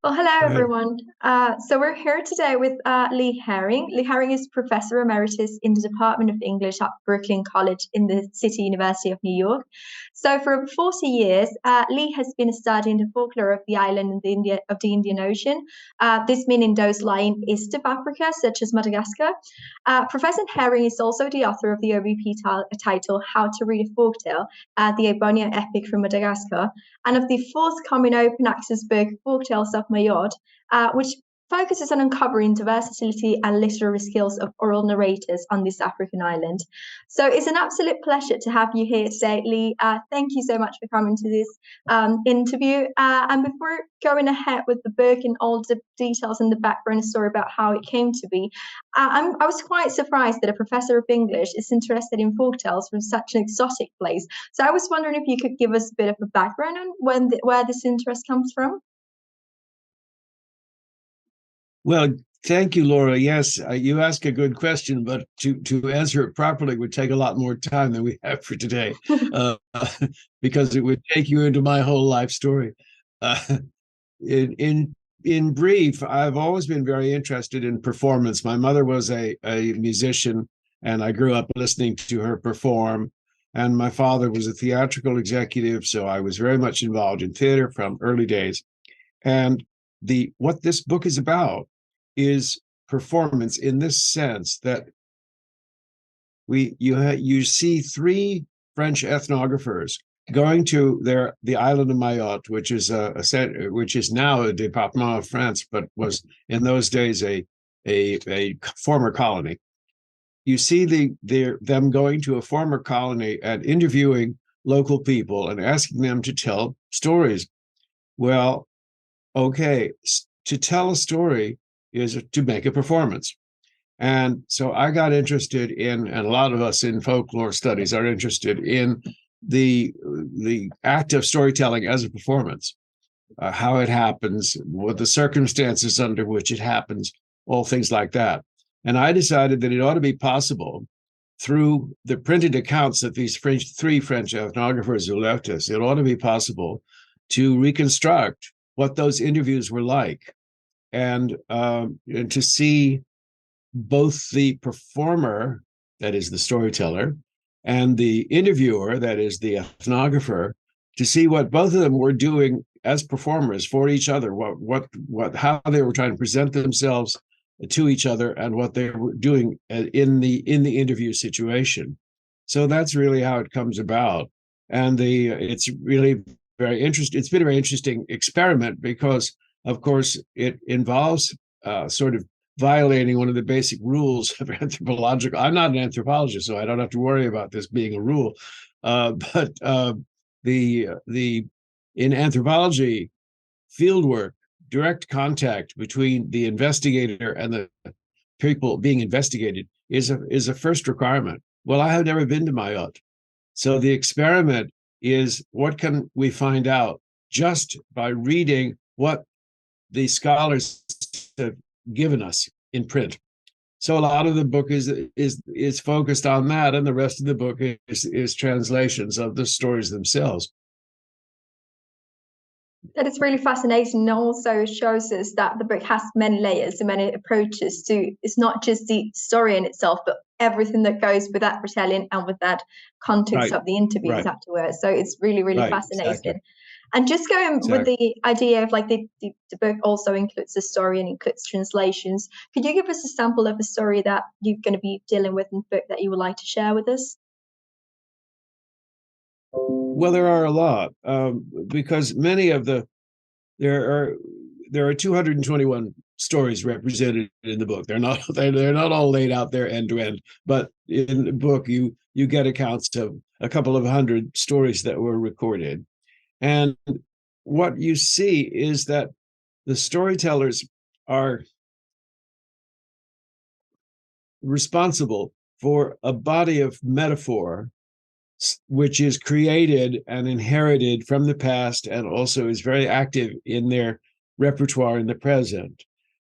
Well, hello Go ahead. everyone. So we're here today with Lee Haring. Lee Haring is Professor Emeritus in the Department of English at Brooklyn College in the City University of New York. So for over 40 years, Lee has been studying the folklore of the island in the Indian Ocean. This meaning those lying east of Africa, such as Madagascar. Professor Haring is also the author of the OBP title "How to Read a Folktale," the Ebonia epic from Madagascar, and of the forthcoming open access book Folktales of Mayotte, which focuses on uncovering the versatility and literary skills of oral narrators on this African island. So it's an absolute pleasure to have you here today, Lee. Thank you so much for coming to this interview. And before going ahead with the book and all the details and the background story about how it came to be, I was quite surprised that a professor of English is interested in folktales from such an exotic place. So I was wondering if you could give us a bit of a background on where this interest comes from. Well, thank you, Laura. Yes, you ask a good question, but to answer it properly would take a lot more time than we have for today, uh, because it would take you into my whole life story. Uh, in brief, I've always been very interested in performance. My mother was a musician, and I grew up listening to her perform. And my father was a theatrical executive, so I was very much involved in theater from early days. And the what this book is about is performance in this sense that you see three French ethnographers going to the island of Mayotte, which is which is now a département of France, but was in those days a former colony. You see them going to a former colony and interviewing local people and asking them to tell stories. Well, okay, to tell a story is to make a performance. And so I got interested in, and a lot of us in folklore studies are interested in the act of storytelling as a performance, how it happens, what the circumstances under which it happens, all things like that. And I decided that it ought to be possible through the printed accounts that these three French ethnographers who left us, it ought to be possible to reconstruct what those interviews were like, and to see both the performer, that is the storyteller, and the interviewer, that is the ethnographer, to see what both of them were doing as performers for each other, how they were trying to present themselves to each other, and what they were doing in the interview situation. So that's really how it comes about, and it's really very interesting. It's been a very interesting experiment because, of course, it involves sort of violating one of the basic rules of anthropological. I'm not an anthropologist, so I don't have to worry about this being a rule. But the in anthropology, fieldwork, direct contact between the investigator and the people being investigated is a first requirement. Well, I have never been to Mayotte, so the experiment is what can we find out just by reading what the scholars have given us in print. So a lot of the book is focused on that, and the rest of the book is translations of the stories themselves. That is really fascinating, and also shows us that the book has many layers and many approaches to. It's not just the story in itself, but everything that goes with that retelling and with that context Right, of the interviews right, afterwards. So it's really, really right, exactly, fascinating. And just going with exactly. the idea of like the book also includes the story and includes translations. Could you give us a sample of a story that you're going to be dealing with in the book that you would like to share with us? Well, there are a lot, because many of there are there are 221 stories represented in the book. They're not all laid out there end to end, but in the book you get accounts of a couple of hundred stories that were recorded. And what you see is that the storytellers are responsible for a body of metaphor which is created and inherited from the past, and also is very active in their repertoire in the present.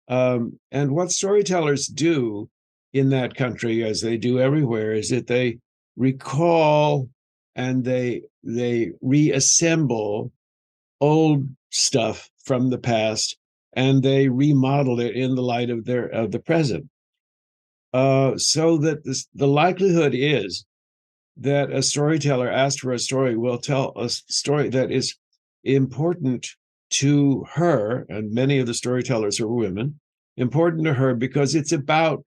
And what storytellers do in that country, as they do everywhere, is that they recall and they reassemble old stuff from the past and they remodel it in the light of the present. So that the likelihood is that a storyteller asked for a story will tell a story that is important to her, and many of the storytellers are women, important to her because it's about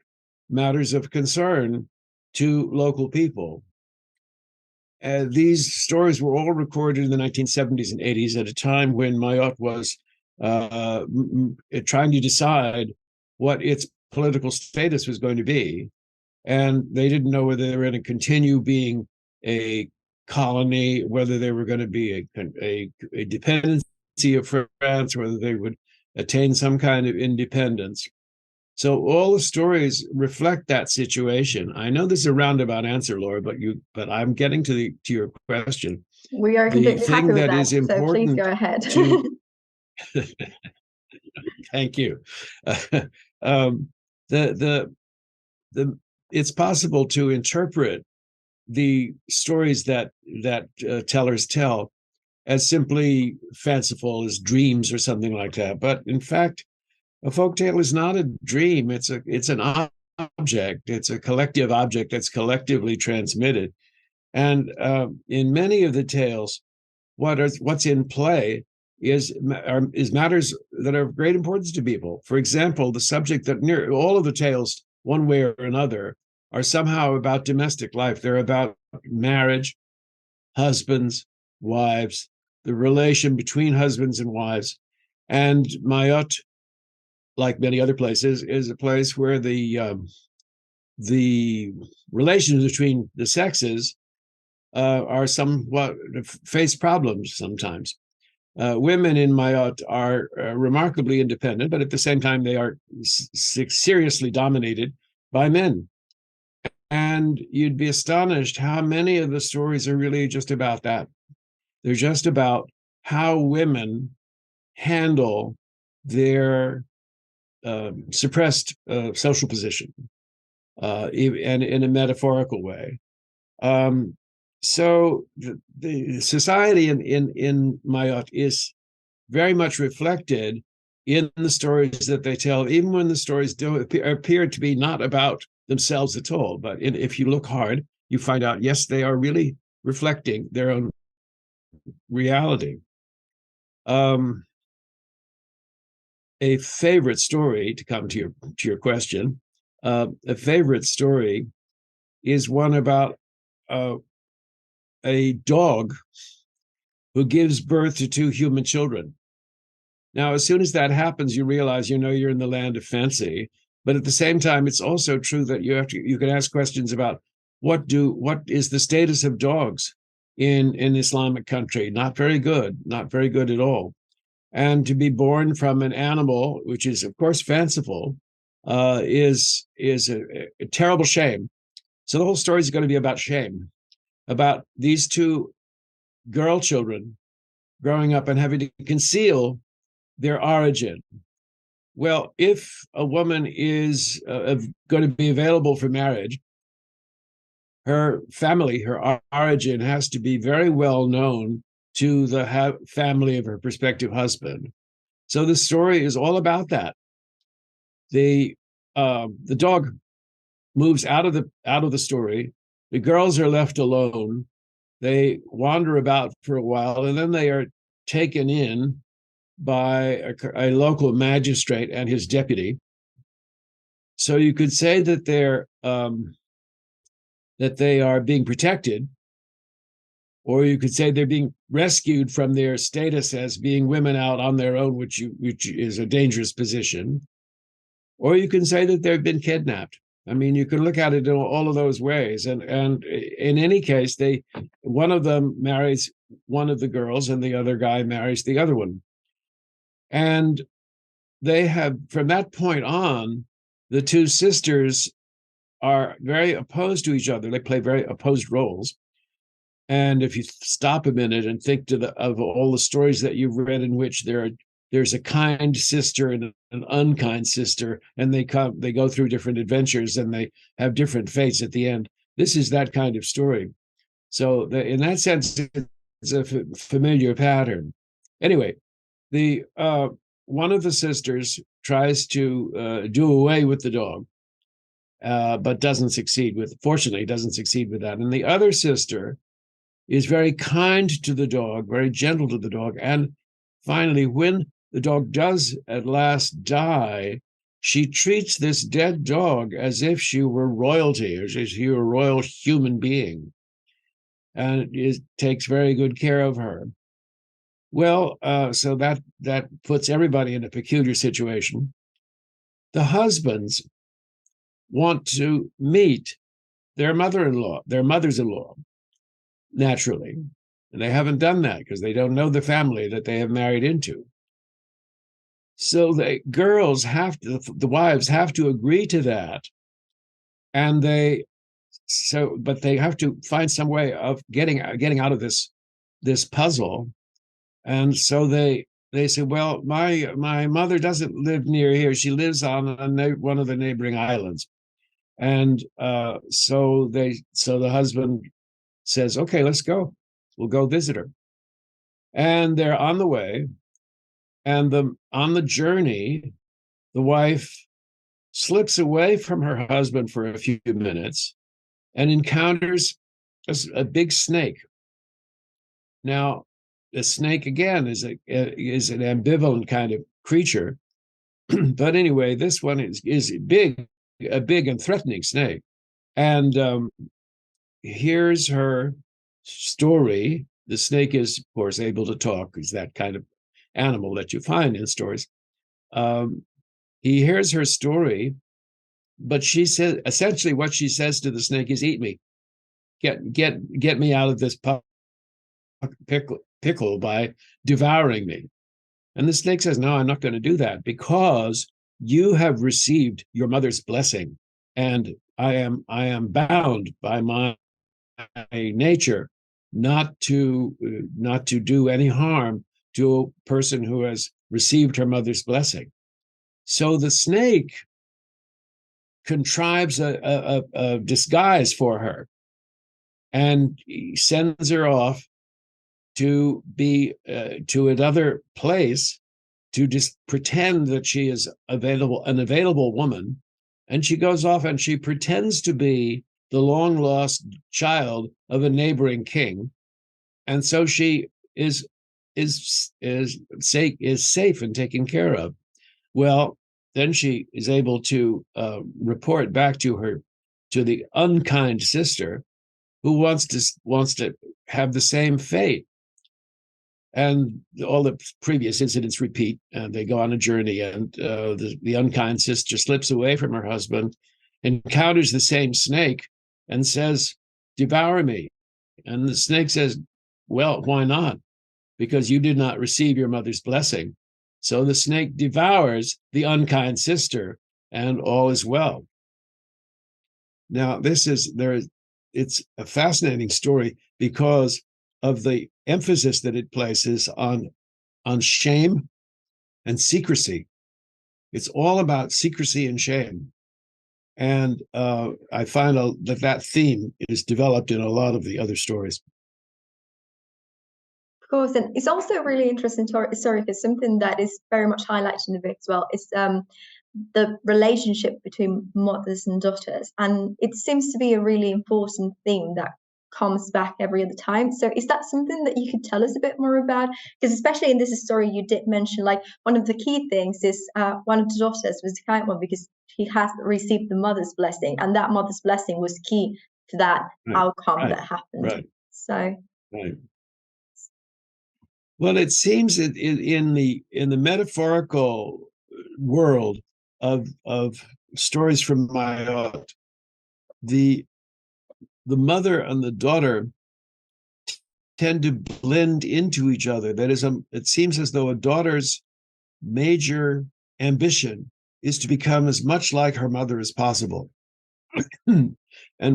matters of concern to local people. These stories were all recorded in the 1970s and 80s at a time when Mayotte was trying to decide what its political status was going to be. And they didn't know whether they were going to continue being a colony, whether they were going to be a dependency of France, whether they would attain some kind of independence. So all the stories reflect that situation. I know this is a roundabout answer, Laura, but I'm getting to your question. We are The completely thing happy with that that, is so please important go ahead. Thank you. Um, the it's possible to interpret the stories that tellers tell as simply fanciful, as dreams or something like that. But in fact, a folktale is not a dream. It's an object. It's a collective object that's collectively transmitted. And in many of the tales, what's in play is matters that are of great importance to people. For example, the subject that near all of the tales, one way or another, are somehow about domestic life. They're about marriage, husbands, wives, the relation between husbands and wives. And Mayotte, like many other places, is a place where the relations between the sexes are somewhat face problems sometimes. Women in Mayotte are remarkably independent, but at the same time, they are seriously dominated by men. And you'd be astonished how many of the stories are really just about that. They're just about how women handle their suppressed social position, and in a metaphorical way. So the society in Mayotte is very much reflected in the stories that they tell, even when the stories do appear to be not about themselves at all. But if you look hard, you find out, yes, they are really reflecting their own reality. A favorite story, to come to your question, a favorite story is one about a dog who gives birth to two human children. Now, as soon as that happens, you realize you're in the land of fancy. But at the same time, it's also true that you can ask questions about what is the status of dogs in Islamic country? Not very good, not very good at all. And to be born from an animal, which is of course fanciful, is a terrible shame. So the whole story is going to be about shame, about these two girl children growing up and having to conceal their origin. Well, if a woman is going to be available for marriage, her family, her origin has to be very well known to the family of her prospective husband. So the story is all about that. The dog moves out of the story. The girls are left alone. They wander about for a while, and then they are taken in by a local magistrate and his deputy. So you could say that they are being protected, or you could say they're being rescued from their status as being women out on their own, which is a dangerous position. Or you can say that they've been kidnapped. I mean, you can look at it in all of those ways. And in any case, one of them marries one of the girls, and the other guy marries the other one. And they have, from that point on, the two sisters are very opposed to each other. They play very opposed roles. And if you stop a minute and think of all the stories that you've read in which there's a kind sister and an unkind sister, and they go through different adventures and they have different fates at the end. This is that kind of story. So in that sense, it's a familiar pattern. Anyway, the one of the sisters tries to do away with the dog, but fortunately, doesn't succeed with that. And the other sister is very kind to the dog, very gentle to the dog. And finally, when the dog does at last die, she treats this dead dog as if she were royalty, as if she were a royal human being, and takes very good care of her. Well, so that puts everybody in a peculiar situation. The husbands want to meet their mothers-in-law, naturally. And they haven't done that because they don't know the family that they have married into. So the wives have to agree to that. And but they have to find some way of getting out of this puzzle. And so they say, well, my mother doesn't live near here. She lives on one of the neighboring islands. And so the husband says, okay, let's go. We'll go visit her. And they're on the way. And on the journey, the wife slips away from her husband for a few minutes and encounters a big snake. Now, the snake, again, is an ambivalent kind of creature. But anyway, this one is a big and threatening snake. And here's her story. The snake is, of course, able to talk. He's that kind of animal that you find in stories. He hears her story, but she says, essentially what she says to the snake is, eat me. Get me out of this pickle by devouring me. And the snake says, no, I'm not going to do that because you have received your mother's blessing, and I am bound by my nature not to do any harm to a person who has received her mother's blessing. So the snake contrives a disguise for her, and he sends her off to be to another place to just pretend that she is an available woman. And she goes off and she pretends to be the long lost child of a neighboring king. And so she is safe and taken care of. Well, then she is able to report back to the unkind sister, who wants to have the same fate. And all the previous incidents repeat, and they go on a journey. And the unkind sister slips away from her husband, encounters the same snake, and says, "Devour me." And the snake says, "Well, why not? Because you did not receive your mother's blessing." So the snake devours the unkind sister, and all is well. Now, it's a fascinating story because of the emphasis that it places on shame and secrecy. It's all about secrecy and shame. And I find that theme is developed in a lot of the other stories. Of course, and it's also a really interesting story because something that is very much highlighted in the book as well is the relationship between mothers and daughters. And it seems to be a really important theme that comes back every other time. So is that something that you could tell us a bit more about? Because especially in this story, you did mention like one of the key things is one of the daughters was the kind one because she has received the mother's blessing, and that mother's blessing was key to that outcome that happened. Right. So. Right. Well, it seems that in the metaphorical world of stories from Mayotte, the mother and the daughter tend to blend into each other. That is, it seems as though a daughter's major ambition is to become as much like her mother as possible. And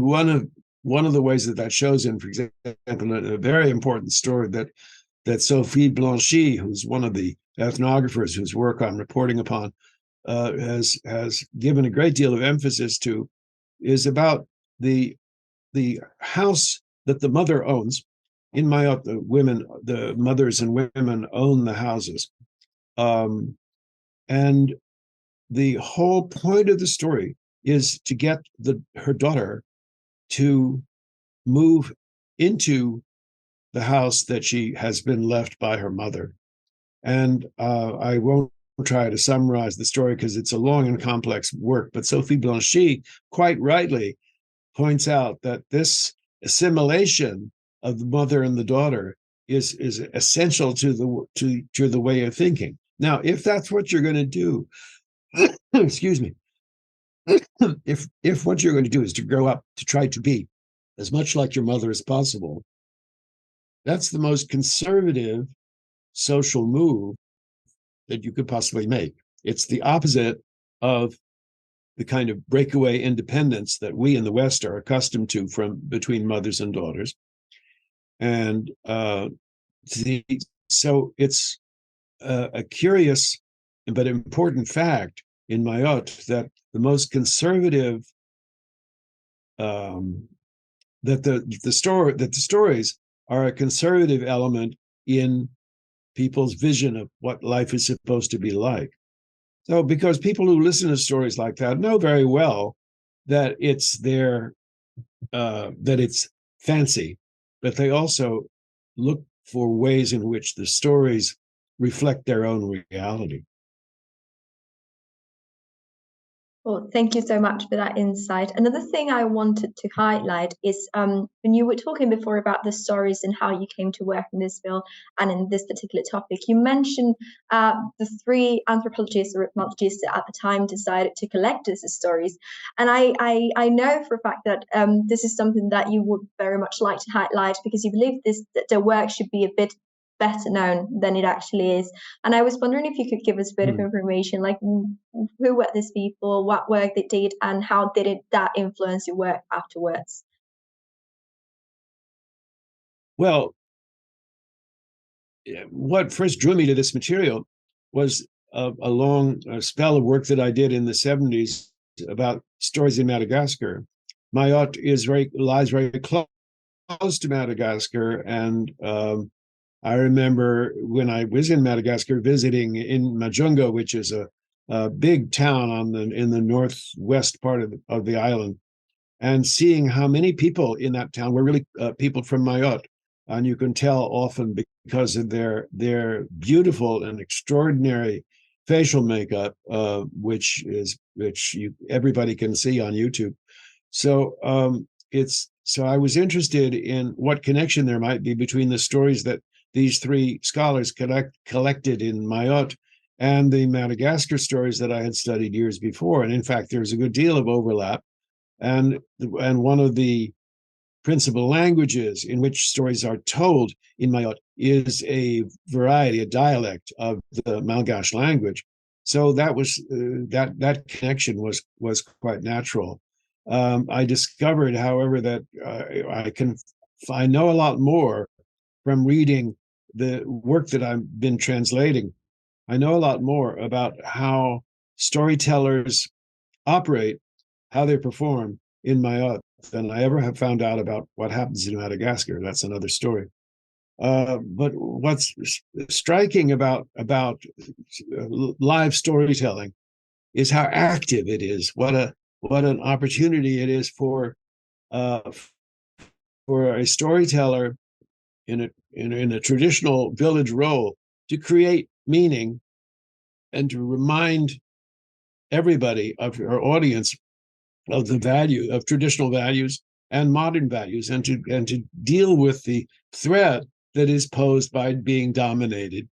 one of the ways that shows in, for example, a very important story that Sophie Blanchy, who's one of the ethnographers whose work I'm reporting upon, has given a great deal of emphasis to, is about the house that the mother owns. In Mayotte, the mothers and women own the houses. And the whole point of the story is to get her daughter to move into the house that she has been left by her mother. And I won't try to summarize the story because it's a long and complex work, but Sophie Blanchy quite rightly points out that this assimilation of the mother and the daughter is essential to the way of thinking. Now, if that's what you're going to do, excuse me, if what you're going to do is to grow up to try to be as much like your mother as possible, that's the most conservative social move that you could possibly make. It's the opposite of the kind of breakaway independence that we in the West are accustomed to from between mothers and daughters. And so it's a curious but important fact in Mayotte that the most conservative that the stories are a conservative element in people's vision of what life is supposed to be like. So, because people who listen to stories like that know very well that it's that it's fancy, but they also look for ways in which the stories reflect their own reality. Well, thank you so much for that insight. Another thing I wanted to highlight is when you were talking before about the stories and how you came to work in this field and in this particular topic, you mentioned the three anthropologists or ethnologists that at the time decided to collect these stories. And I know for a fact that this is something that you would very much like to highlight because you believe that the work should be a bit better known than it actually is. And I was wondering if you could give us a bit of information, like who were these people, what work they did, and how did that influence your work afterwards? Well, what first drew me to this material was a long spell of work that I did in the 70s about stories in Madagascar. Mayotte lies very close to Madagascar, and I remember when I was in Madagascar visiting in Majunga, which is a big town in the northwest part of the island, and seeing how many people in that town were really people from Mayotte. And you can tell often because of their beautiful and extraordinary facial makeup, which everybody can see on YouTube. So so I was interested in what connection there might be between the stories that these three scholars collected in Mayotte and the Madagascar stories that I had studied years before. And in fact, there's a good deal of overlap. And one of the principal languages in which stories are told in Mayotte is a variety, a dialect of the Malgache language. So that was that connection was quite natural. I discovered, however, that I know a lot more from reading the work that I've been translating. I know a lot more about how storytellers operate, how they perform in Mayotte than I ever have found out about what happens in Madagascar. That's another story. But what's striking about live storytelling is how active it is. What an opportunity it is for a storyteller in a traditional village role to create meaning and to remind everybody of our audience of the value of traditional values and modern values, and to deal with the threat that is posed by being dominated.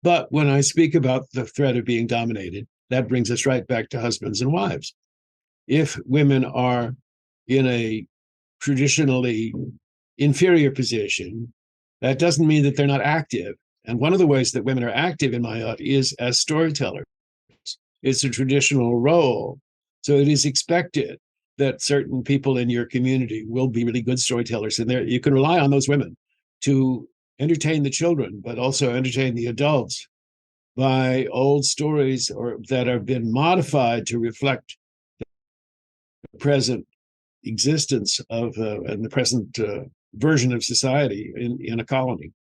But when I speak about the threat of being dominated, that brings us right back to husbands and wives. If women are in a traditionally inferior position, that doesn't mean that they're not active. And one of the ways that women are active in Mayotte is as storytellers. It's a traditional role. So it is expected that certain people in your community will be really good storytellers. And you can rely on those women to entertain the children, but also entertain the adults by old stories that have been modified to reflect the present existence of and the present version of society in a colony.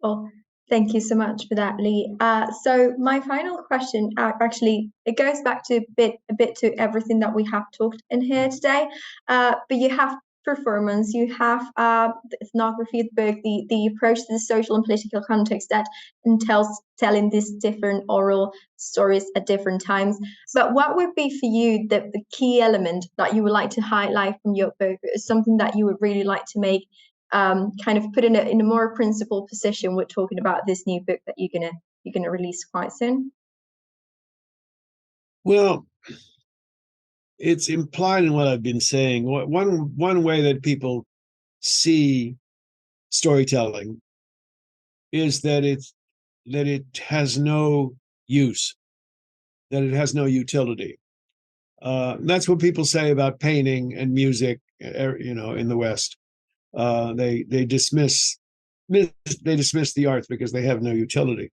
Well, Well, thank you so much for that, Lee. So my final question, actually, it goes back to a bit to everything that we have talked in here today. But you have performance, you have the ethnography of the book, the approach to the social and political context that entails telling these different oral stories at different times. But what would be for you the key element that you would like to highlight from your book, something that you would really like to make kind of put in a more principled position? We're talking about this new book that you're gonna release quite soon. Well, it's implied in what I've been saying. One way that people see storytelling is that it has no use, that it has no utility. That's what people say about painting and music, in the West. They dismiss the arts because they have no utility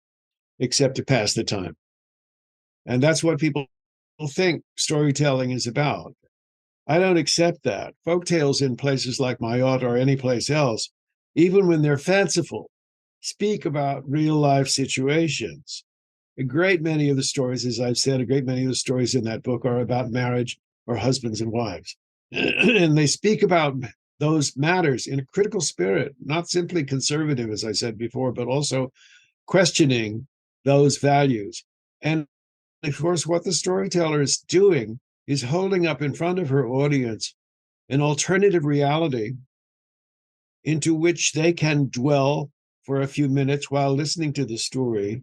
except to pass the time. And that's what people think storytelling is about. I don't accept that. Folktales in places like Mayotte or any place else, even when they're fanciful, speak about real life situations. A great many of the stories, as I've said, a great many of the stories in that book are about marriage or husbands and wives. And they speak about those matters in a critical spirit, not simply conservative, as I said before, but also questioning those values. And of course, what the storyteller is doing is holding up in front of her audience an alternative reality into which they can dwell for a few minutes while listening to the story.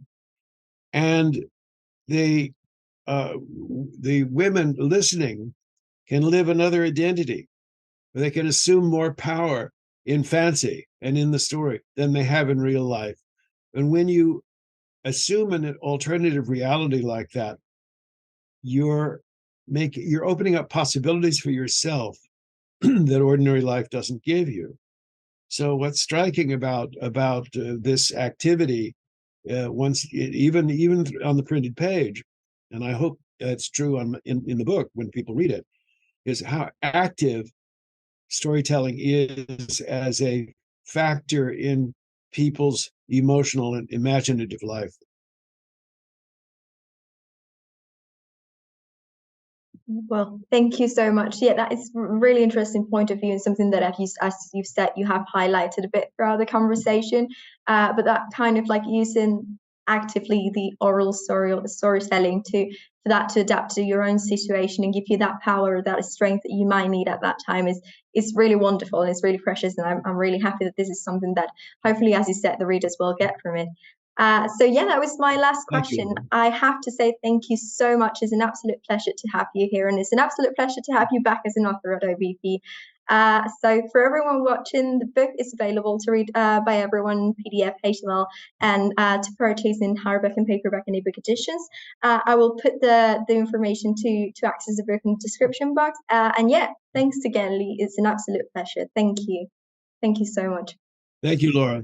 And the women listening can live another identity. They can assume more power in fancy and in the story than they have in real life. And when you assume an alternative reality like that, you're opening up possibilities for yourself that ordinary life doesn't give you. So what's striking about this activity, even on the printed page, and I hope that's true in the book when people read it, is how active storytelling is as a factor in people's emotional and imaginative life. Well, thank you so much. Yeah, that is a really interesting point of view and something that as you've said, you have highlighted a bit throughout the conversation. But that kind of like using actively the oral story or the storytelling for that to adapt to your own situation and give you that power, that strength that you might need at that time is really wonderful, and it's really precious. And I'm really happy that this is something that hopefully, as you said, the readers will get from it. So yeah, that was my last question. I have to say thank you so much. It's an absolute pleasure to have you here, and it's an absolute pleasure to have you back as an author at OBP. So for everyone watching, the book is available to read by everyone, PDF, HTML, and to purchase in hardback and paperback and ebook editions. I will put the information to access the book in the description box. And yeah, thanks again, Lee. It's an absolute pleasure. Thank you. Thank you so much. Thank you, Laura.